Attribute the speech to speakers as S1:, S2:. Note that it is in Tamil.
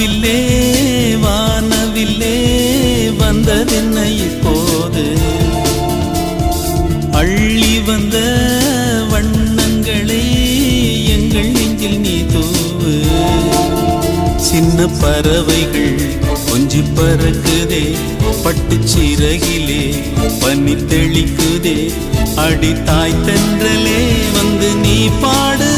S1: வானவில்லே வானவில்லே வந்ததென்ன இப்போது அள்ளி வந்த வண்ணங்களை எங்கள் நெஞ்சில் நீ தூவு சின்ன பறவைகள் கொஞ்சி பறக்குதே பட்டுச் சிறகிலே பனி தெளிக்குதே அடி தாய் தென்றலே வந்து நீ பாடு